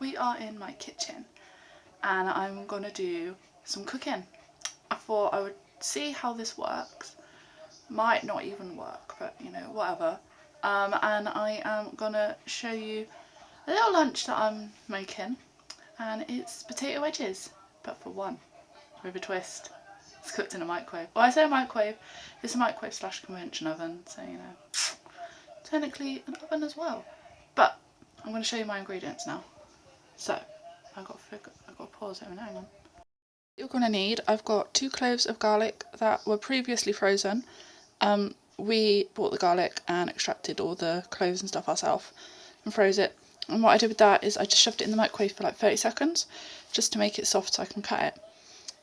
we are in my kitchen and I'm gonna do some cooking. I thought I would see how this works. Might not even work, but you know, whatever. And I am gonna show you a little lunch that I'm making, and it's potato wedges, but for one, with a twist. It's cooked in a microwave. Well, I say a microwave, it's a microwave / convention oven, so you know, technically an oven as well. But I'm going to show you my ingredients now. So I've got to pause it a minute, hang on. You're going to need, I've got 2 cloves of garlic that were previously frozen. We bought the garlic and extracted all the cloves and stuff ourselves and froze it. And what I did with that is I just shoved it in the microwave for like 30 seconds just to make it soft so I can cut it.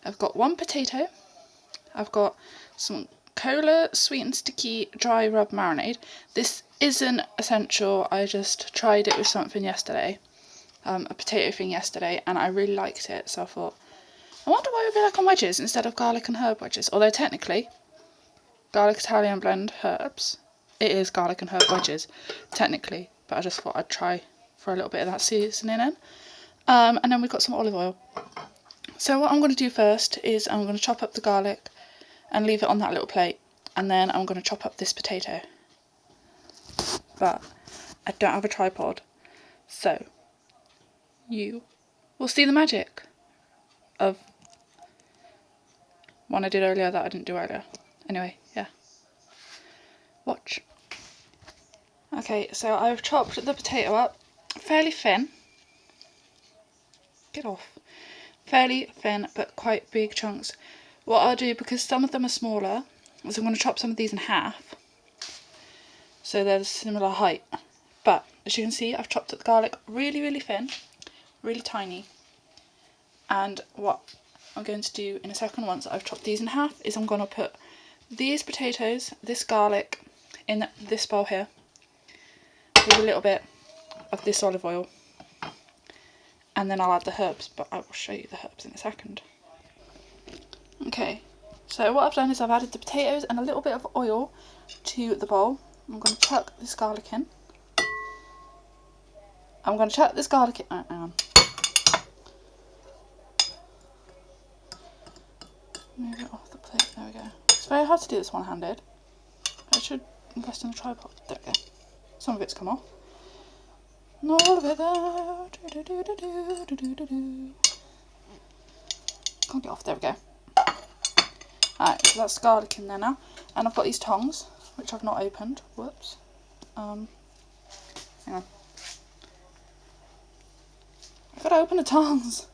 I've got 1 potato. I've got some cola sweet and sticky dry rub marinade. This isn't essential, I just tried it with something yesterday, a potato thing yesterday, and I really liked it, so I thought, I wonder what it would be like on wedges instead of garlic and herb wedges. Although technically, garlic Italian blend herbs, it is garlic and herb wedges, technically, but I just thought I'd try for a little bit of that seasoning in. And then we've got some olive oil. So what I'm going to do first is I'm going to chop up the garlic and leave it on that little plate, and then I'm going to chop up this potato. But I don't have a tripod, so you will see the magic of one I did earlier that I didn't do earlier. Anyway, yeah. Watch. Okay, so I've chopped the potato up fairly thin. Get off. Fairly thin, but quite big chunks. What I'll do, because some of them are smaller, is I'm going to chop some of these in half, so they're the similar height. But as you can see, I've chopped up the garlic really, really thin, really tiny. And what I'm going to do in a second, once I've chopped these in half, is I'm going to put these potatoes, this garlic, in this bowl here, with a little bit of this olive oil. And then I'll add the herbs, but I will show you the herbs in a second. Okay, so what I've done is I've added the potatoes and a little bit of oil to the bowl. I'm going to chuck this garlic in. I'm going to chuck this garlic in. Hang on. Move it off the plate. There we go. It's very hard to do this one-handed. I should invest in a tripod. There we go. Some of it's come off. Not all of it though. Can't get off. There we go. Alright, so that's garlic in there now. And I've got these tongs, which I've not opened. Whoops. Hang on. I've got to open the tongs.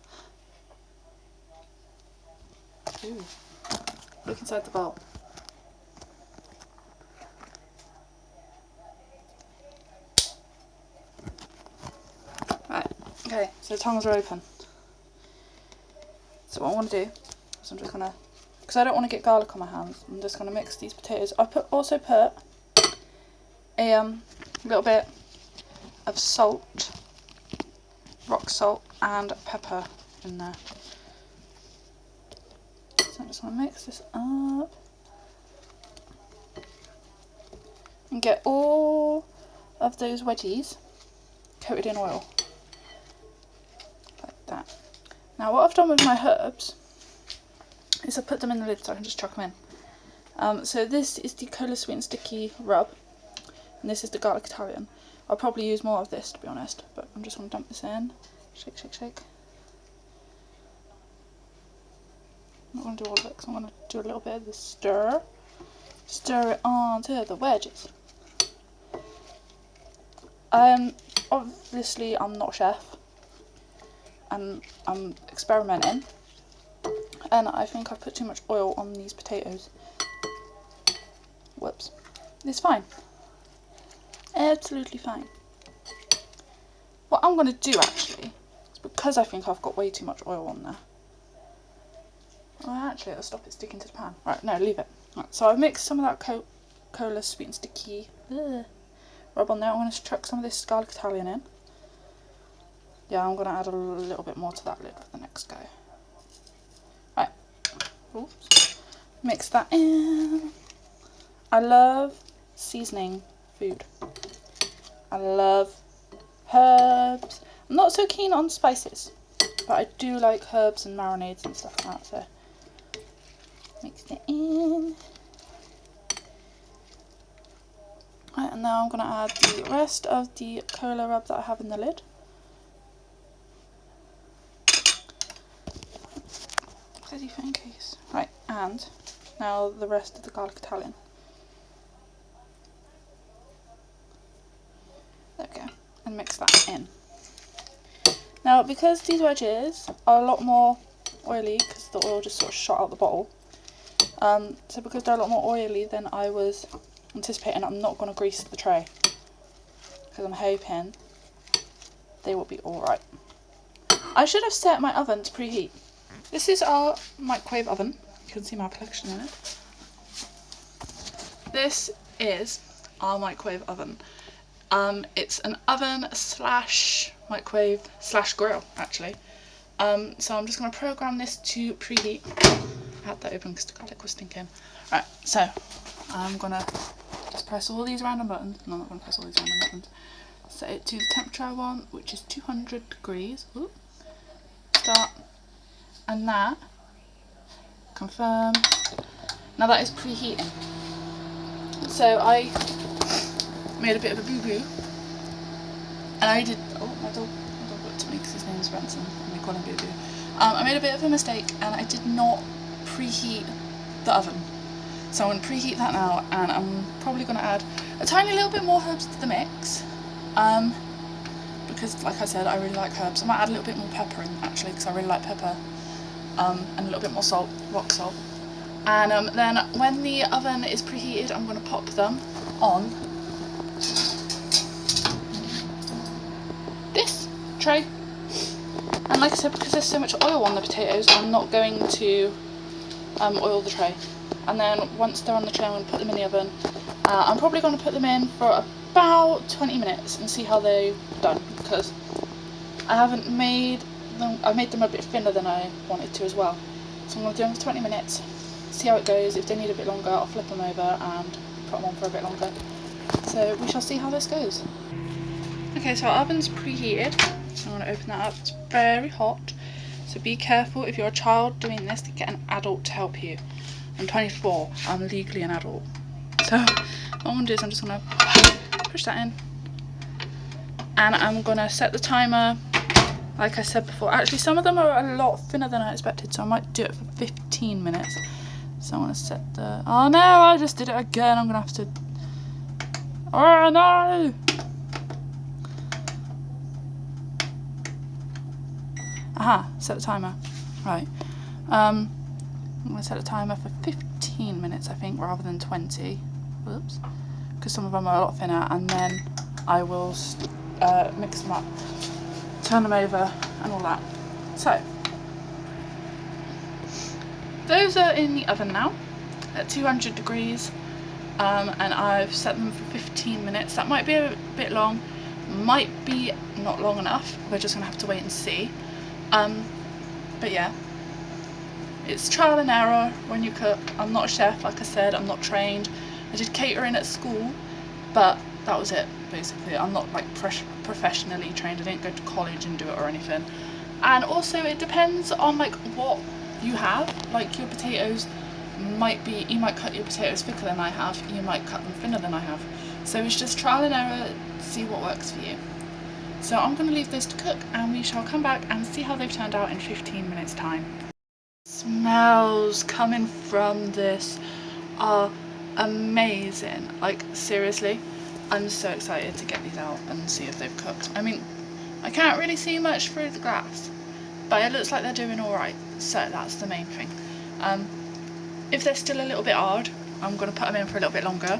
Ooh. Look inside the bowl. Right, okay, so the tongs are open. So what I want to do is I'm just going to, because I don't want to get garlic on my hands, I'm just going to mix these potatoes. I've also put a little bit of salt, rock salt and pepper in there. So I'm just going to mix this up and get all of those wedgies coated in oil, like that. Now what I've done with my herbs is I put them in the lid so I can just chuck them in. So this is the cola sweet and sticky rub, and this is the garlic Italian. I'll probably use more of this, to be honest, but I'm just going to dump this in. Shake, shake, shake. I'm not going to do all of it because I'm going to do a little bit of the stir. Stir it onto the wedges. Obviously I'm not a chef and I'm experimenting, and I think I've put too much oil on these potatoes. Whoops. It's fine. Absolutely fine. What I'm going to do actually is, because I think I've got way too much oil on there, well, actually it'll stop it sticking to the pan. Right, no, leave it. Right, so I've mixed some of that cola sweet and sticky rub on there. I'm going to chuck some of this garlic Italian in. Yeah, I'm going to add a little bit more to that lid for the next go. Right, oops. Mix that in. I love seasoning food. I love herbs. I'm I'm not so keen on spices, but I do like herbs and marinades and stuff like that, so mix it in. Right, and now I'm going to add the rest of the cola rub that I have in the lid. Bloody phone case. Right, and now the rest of the garlic Italian. There we go, and mix that in. Now, because these wedges are a lot more oily, because the oil just sort of shot out the bottle, so because they're a lot more oily than I was anticipating, I'm not going to grease the tray, because I'm hoping they will be alright. I should have set my oven to preheat. This is our microwave oven. You can see my reflection in it. This is our microwave oven. It's an oven slash microwave slash grill, actually. So I'm just going to program this to preheat. I had that open because the garlic was stinking. Right, so I'm going to just press all these random buttons. No, I'm not going to press all these random buttons. Set it to the temperature I want, which is 200 degrees. Ooh. Start. And that, confirm. Now that is preheating. So I made a bit of a boo-boo. And I did, oh, my dog looked at me because his name is Benson and we call him boo-boo. I made a bit of a mistake and I did not preheat the oven. So I'm going to preheat that now, and I'm probably going to add a tiny little bit more herbs to the mix. Because like I said, I really like herbs. I might add a little bit more pepper in actually, because I really like pepper. And a little bit more salt, rock salt. And then when the oven is preheated, I'm going to pop them on this tray. And like I said, because there's so much oil on the potatoes, I'm not going to oil the tray. And then once they're on the tray, I'm going to put them in the oven. I'm probably going to put them in for about 20 minutes and see how they've done, because I haven't made them, I made them a bit thinner than I wanted to as well. So I'm going to do them for 20 minutes, see how it goes. If they need a bit longer, I'll flip them over and put them on for a bit longer. So we shall see how this goes. Okay, so our oven's preheated. So I'm going to open that up. It's very hot, so be careful if you're a child doing this to get an adult to help you. I'm 24, I'm legally an adult. So what I'm going to do is I'm just going to push that in. And I'm going to set the timer, like I said before. Actually, some of them are a lot thinner than I expected, so I might do it for 15 minutes. So I'm going to set the... Oh no, I just did it again. I'm going to have to... Oh no! Aha, set the timer. Right. I'm going to set the timer for 15 minutes, I think, rather than 20. Whoops. Because some of them are a lot thinner, and then I will mix them up, turn them over, and all that. So, those are in the oven now at 200 degrees, and I've set them for 15 minutes. That might be a bit long, might be not long enough. We're just going to have to wait and see. But yeah, it's trial and error when you cook. I'm not a chef, like I said, I'm not trained. I did catering at school, but that was it, basically. I'm not like professionally trained. I didn't go to college and do it or anything. And also it depends on like what you have. Like your potatoes might be, you might cut your potatoes thicker than I have, you might cut them thinner than I have. So it's just trial and error, see what works for you. So I'm going to leave those to cook, and we shall come back and see how they've turned out in 15 minutes time. Smells coming from this are amazing. Like seriously, I'm so excited to get these out and see if they've cooked. I mean, I can't really see much through the glass, but it looks like they're doing alright, so that's the main thing. If they're still a little bit hard, I'm going to put them in for a little bit longer,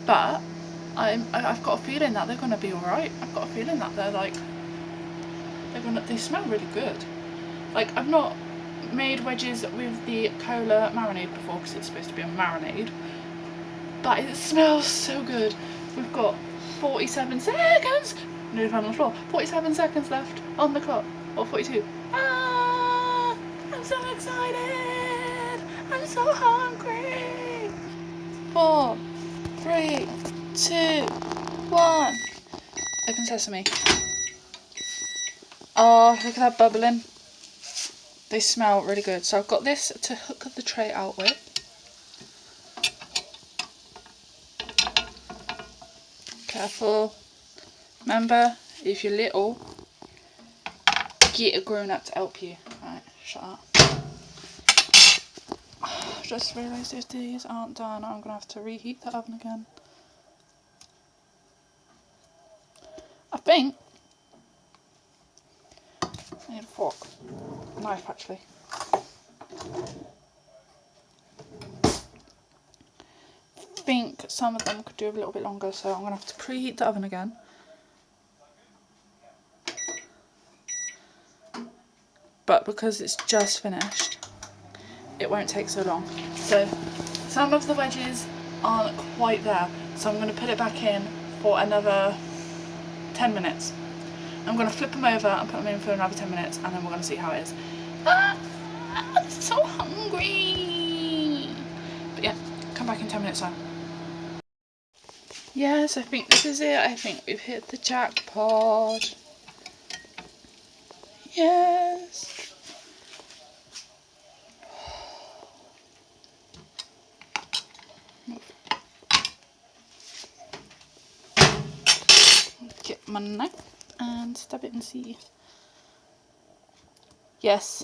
but I've got a feeling that they're going to be alright. I've got a feeling that they smell really good. Like, I've not made wedges with the cola marinade before because it's supposed to be a marinade, but it smells so good. We've got 47 seconds, nearly fell on the floor, 47 seconds left on the clock, or 42. Ah, I'm so excited, I'm so hungry. 4, 3, 2, 1. Open sesame. Oh, look at that bubbling. They smell really good. So I've got this to hook the tray out with. Careful. Remember, if you're little, get a grown up to help you. Right, shut up. Just realised if these aren't done, I'm going to have to reheat the oven again. I think I need a fork. A knife, actually. I think some of them could do a little bit longer, so I'm going to have to preheat the oven again. But because it's just finished, it won't take so long. So some of the wedges aren't quite there, so I'm going to put it back in for another 10 minutes. I'm going to flip them over and put them in for another 10 minutes, and then we're going to see how it is. I'm so hungry! But yeah, come back in 10 minutes time. Yes, I think this is it. I think we've hit the jackpot. Yes. Get my knife and stab it and see. Yes.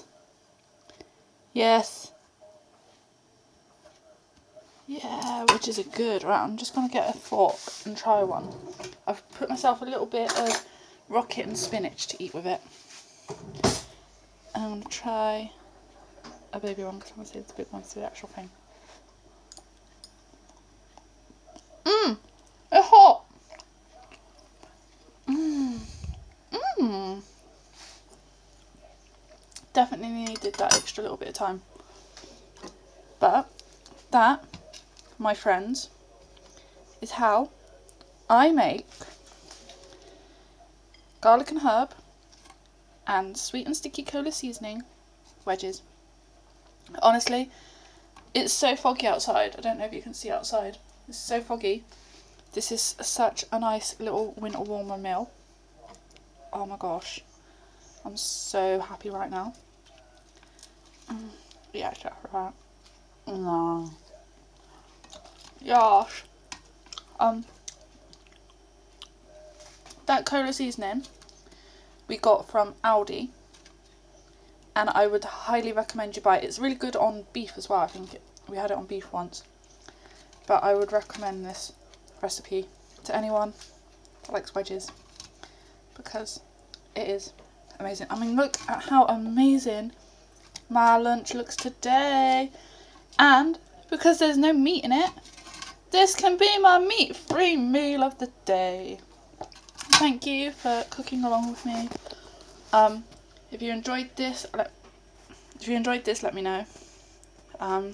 Yes. Yeah, wedges are good. Right, I'm just going to get a fork and try one. I've put myself a little bit of rocket and spinach to eat with it. And I'm going to try a baby one because I want to see the big one's the actual thing. Mmm! It's hot! Mmm! Mmm! Definitely needed that extra little bit of time. But that, my friends, is how I make garlic and herb and sweet and sticky cola seasoning wedges. Honestly, it's so foggy outside. I don't know if you can see outside. It's so foggy. This is such a nice little winter warmer meal. Oh my gosh. I'm so happy right now. Yeah, sure, right. No. Gosh. That cola seasoning we got from Aldi, and I would highly recommend you buy it. It's really good on beef as well. I think we had it on beef once, but I would recommend this recipe to anyone that likes wedges because it is amazing. I mean, look at how amazing my lunch looks today, and because there's no meat in it, this can be my meat-free meal of the day. Thank you for cooking along with me. If you enjoyed this, let me know. And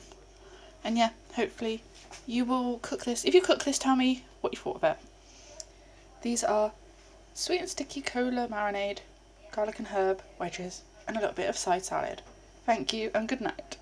yeah, hopefully you will cook this. If you cook this, tell me what you thought of it. These are sweet and sticky cola marinade, garlic and herb wedges, and a little bit of side salad. Thank you and good night.